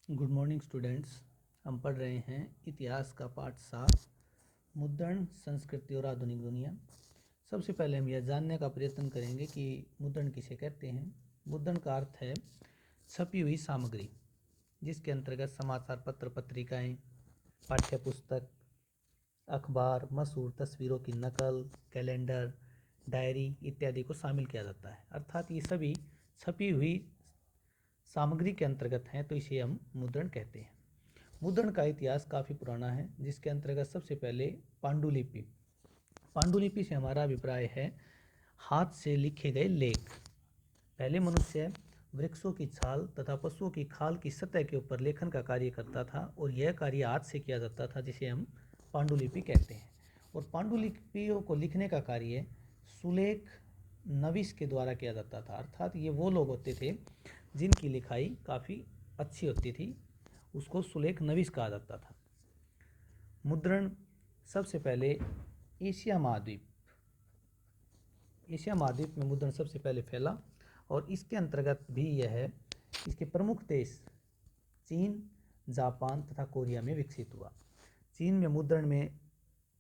Good morning students. हम पढ़ रहे हैं इतिहास का पाठ 7, मुद्रण संस्कृति और आधुनिक दुनिया। सबसे पहले हम यह जानने का प्रयत्न करेंगे कि मुद्रण किसे कहते हैं। मुद्रण का अर्थ है छपी हुई सामग्री, जिसके अंतर्गत समाचार पत्र, पत्रिकाएं, पाठ्य पुस्तक, अखबार, मशहूर तस्वीरों की नकल, कैलेंडर, डायरी इत्यादि को शामिल किया जाता है। अर्थात ये सभी छपी हुई सामग्री के अंतर्गत हैं, तो इसे हम मुद्रण कहते हैं। मुद्रण का इतिहास काफ़ी पुराना है, जिसके अंतर्गत सबसे पहले पांडुलिपि। पांडुलिपि से हमारा अभिप्राय है हाथ से लिखे गए लेख। पहले मनुष्य वृक्षों की छाल तथा पशुओं की खाल की सतह के ऊपर लेखन का कार्य करता था, और यह कार्य हाथ से किया जाता था, जिसे हम पांडुलिपि कहते हैं। और पांडुलिपियों को लिखने का कार्य सुलेख नविश के द्वारा किया जाता था। अर्थात ये वो लोग होते थे जिनकी लिखाई काफ़ी अच्छी होती थी, उसको सुलेख नविश कहा जाता था। मुद्रण सबसे पहले एशिया महाद्वीप में मुद्रण सबसे पहले फैला, और इसके अंतर्गत भी यह है, इसके प्रमुख देश चीन, जापान तथा कोरिया में विकसित हुआ। चीन में मुद्रण में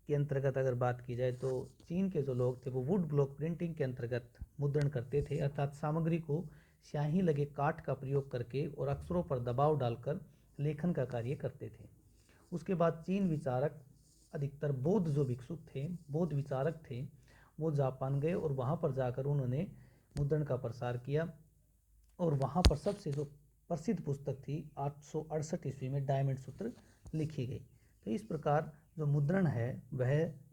के अंतर्गत अगर बात की जाए तो चीन के जो लोग थे वो वुड ब्लॉक प्रिंटिंग के अंतर्गत मुद्रण करते थे। अर्थात सामग्री को स्याही लगे काठ का प्रयोग करके और अक्षरों पर दबाव डालकर लेखन का कार्य करते थे। उसके बाद चीन विचारक, अधिकतर बौद्ध जो भिक्षुक थे, बौद्ध विचारक थे, वो जापान गए और वहाँ पर जाकर उन्होंने मुद्रण का प्रसार किया। और वहाँ पर सबसे जो प्रसिद्ध पुस्तक थी 868 ईस्वी में डायमंड सूत्र लिखी गई। तो इस प्रकार जो मुद्रण है वह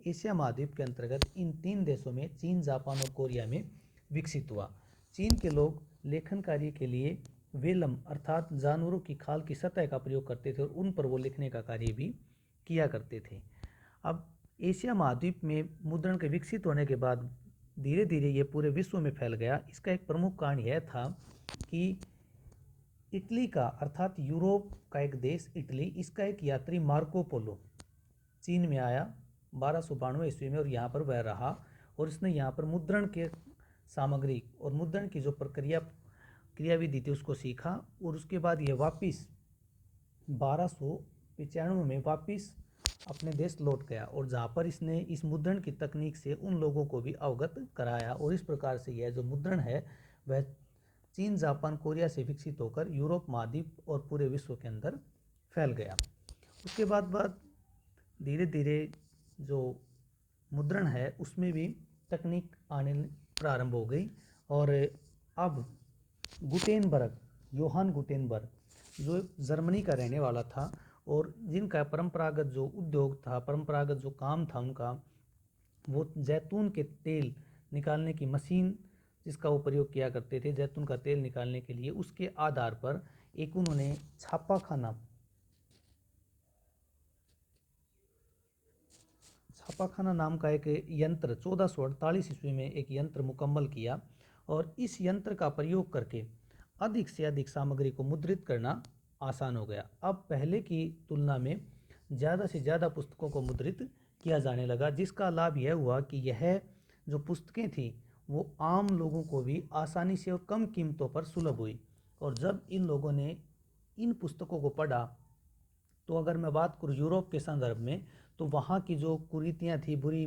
एशिया महाद्वीप के अंतर्गत इन 3 देशों में, चीन, जापान और कोरिया में विकसित हुआ। चीन के लोग लेखन कार्य के लिए वेलम अर्थात जानवरों की खाल की सतह का प्रयोग करते थे, और उन पर वो लिखने का कार्य भी किया करते थे। अब एशिया महाद्वीप में मुद्रण के विकसित होने के बाद धीरे धीरे ये पूरे विश्व में फैल गया। इसका एक प्रमुख कारण यह था कि इटली का, अर्थात यूरोप का एक देश इटली, इसका एक यात्री मार्को पोलो चीन में आया 1292 ईस्वी में, और यहाँ पर वह रहा, और इसने यहाँ पर मुद्रण के सामग्री और मुद्रण की जो क्रियाविधि थी उसको सीखा। और उसके बाद यह वापिस 1295 में वापिस अपने देश लौट गया, और जहाँ पर इसने इस मुद्रण की तकनीक से उन लोगों को भी अवगत कराया। और इस प्रकार से यह जो मुद्रण है वह चीन, जापान, कोरिया से विकसित होकर यूरोप महाद्वीप और पूरे विश्व के अंदर फैल गया। उसके बाद धीरे धीरे जो मुद्रण है उसमें भी तकनीक आने प्रारंभ हो गई, और अब योहान गुटेनबर्ग जो जर्मनी का रहने वाला था, और जिनका परंपरागत जो उद्योग था, परंपरागत जो काम था उनका, वो जैतून के तेल निकालने की मशीन जिसका वो प्रयोग किया करते थे जैतून का तेल निकालने के लिए, उसके आधार पर एक उन्होंने छापाखाना नाम का एक यंत्र 1448 ईस्वी में एक यंत्र मुकम्मल किया, और इस यंत्र का प्रयोग करके अधिक से अधिक सामग्री को मुद्रित करना आसान हो गया। अब पहले की तुलना में ज़्यादा से ज़्यादा पुस्तकों को मुद्रित किया जाने लगा, जिसका लाभ यह हुआ कि यह जो पुस्तकें थी वो आम लोगों को भी आसानी से और कम कीमतों पर सुलभ हुई। और जब इन लोगों ने इन पुस्तकों को पढ़ा, तो अगर मैं बात करूँ यूरोप के संदर्भ में, तो वहाँ की जो कुरीतियाँ थी, बुरी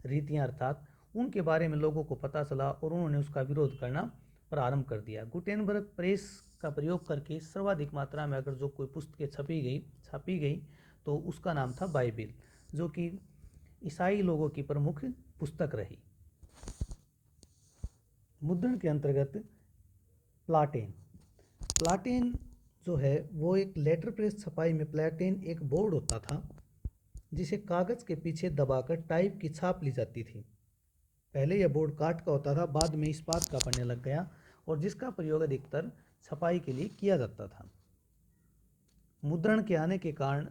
रीतियाँ अर्थात, उनके बारे में लोगों को पता चला और उन्होंने उसका विरोध करना प्रारंभ कर दिया। गुटेनबर्ग प्रेस का प्रयोग करके सर्वाधिक मात्रा में अगर जो कोई पुस्तकें छापी गई तो उसका नाम था बाइबिल, जो कि ईसाई लोगों की प्रमुख पुस्तक रही। मुद्रण के अंतर्गत प्लाटेन जो है वो एक लेटर प्रेस छपाई में प्लाटेन एक बोर्ड होता था जिसे कागज़ के पीछे दबाकर टाइप की छाप ली जाती थी। पहले यह बोर्ड काठ का होता था, बाद में इस्पात का बनने लग गया, और जिसका प्रयोग अधिकतर छपाई के लिए किया जाता था। मुद्रण के आने के कारण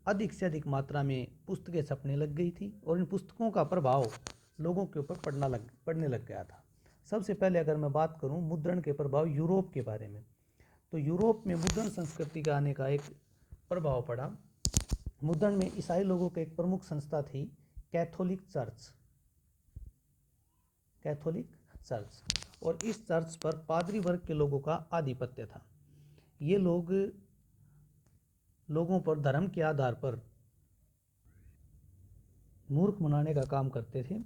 अधिक से अधिक मात्रा में पुस्तकें छपने लग गई थी, और इन पुस्तकों का प्रभाव लोगों के ऊपर पड़ने लग गया था। सबसे पहले अगर मैं बात करूं मुद्रण के प्रभाव यूरोप के बारे में, तो यूरोप में मुद्रण संस्कृति का आने का एक प्रभाव पड़ा। मुद्रण में ईसाई लोगों की एक प्रमुख संस्था थी कैथोलिक चर्च, और इस चर्च पर पादरी वर्ग के लोगों का आधिपत्य था। ये लोग लोगों पर धर्म के आधार पर मूर्ख बनाने का काम करते थे।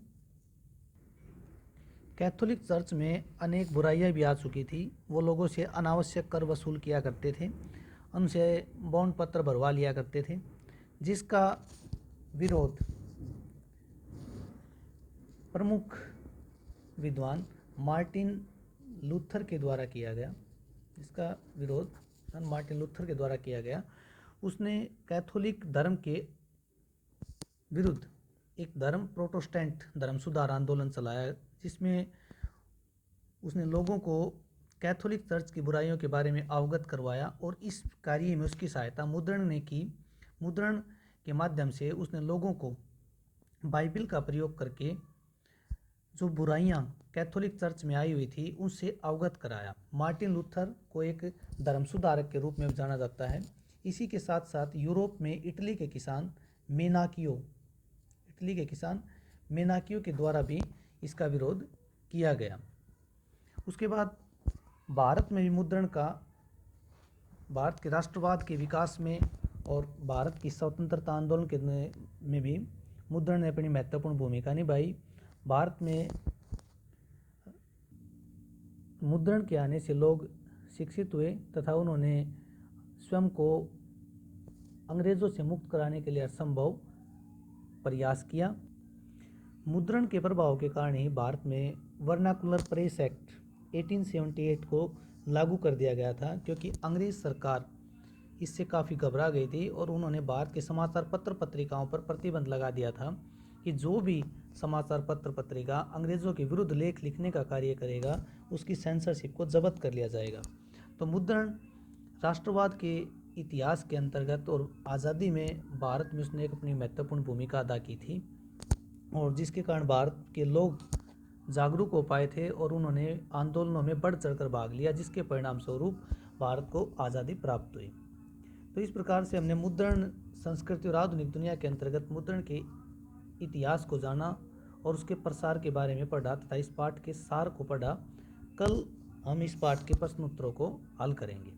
कैथोलिक चर्च में अनेक बुराइयां भी आ चुकी थी। वो लोगों से अनावश्यक कर वसूल किया करते थे, उनसे बॉन्ड पत्र भरवा लिया करते थे, जिसका विरोध प्रमुख विद्वान मार्टिन लूथर के द्वारा किया गया। उसने कैथोलिक धर्म के विरुद्ध एक धर्म प्रोटेस्टेंट धर्म सुधार आंदोलन चलाया, जिसमें उसने लोगों को कैथोलिक चर्च की बुराइयों के बारे में अवगत करवाया और इस कार्य में उसकी सहायता मुद्रण ने की। मुद्रण के माध्यम से उसने लोगों को बाइबल का प्रयोग करके जो बुराइयां कैथोलिक चर्च में आई हुई थी उनसे अवगत कराया। मार्टिन लूथर को एक धर्म सुधारक के रूप में जाना जाता है। इसी के साथ साथ यूरोप में इटली के किसान मेनाकियो के द्वारा भी इसका विरोध किया गया। उसके बाद भारत में भी भारत के राष्ट्रवाद के विकास में और भारत की स्वतंत्रता आंदोलन के में भी मुद्रण ने अपनी महत्वपूर्ण भूमिका निभाई। भारत में मुद्रण के आने से लोग शिक्षित हुए तथा उन्होंने स्वयं को अंग्रेज़ों से मुक्त कराने के लिए असंभव प्रयास किया। मुद्रण के प्रभाव के कारण ही भारत में वर्नाकुलर प्रेस एक्ट 1878 को लागू कर दिया गया था, क्योंकि अंग्रेज सरकार इससे काफ़ी घबरा गई थी और उन्होंने भारत के समाचार पत्र पत्रिकाओं पर प्रतिबंध लगा दिया था कि जो भी समाचार पत्र पत्रिका अंग्रेज़ों के विरुद्ध लेख लिखने का कार्य करेगा उसकी सेंसरशिप को जब्त कर लिया जाएगा। तो मुद्रण राष्ट्रवाद के इतिहास के अंतर्गत और आज़ादी में भारत में उसने एक अपनी महत्वपूर्ण भूमिका अदा की थी, और जिसके कारण भारत के लोग जागरूक हो पाए थे और उन्होंने आंदोलनों में बढ़ चढ़कर भाग लिया, जिसके परिणाम स्वरूप भारत को आज़ादी प्राप्त हुई। तो इस प्रकार से हमने मुद्रण संस्कृति और आधुनिक दुनिया के अंतर्गत मुद्रण के इतिहास को जाना और उसके प्रसार के बारे में पढ़ा तथा इस पाठ के सार को पढ़ा। कल हम इस पाठ के प्रश्नोत्तरों को हल करेंगे।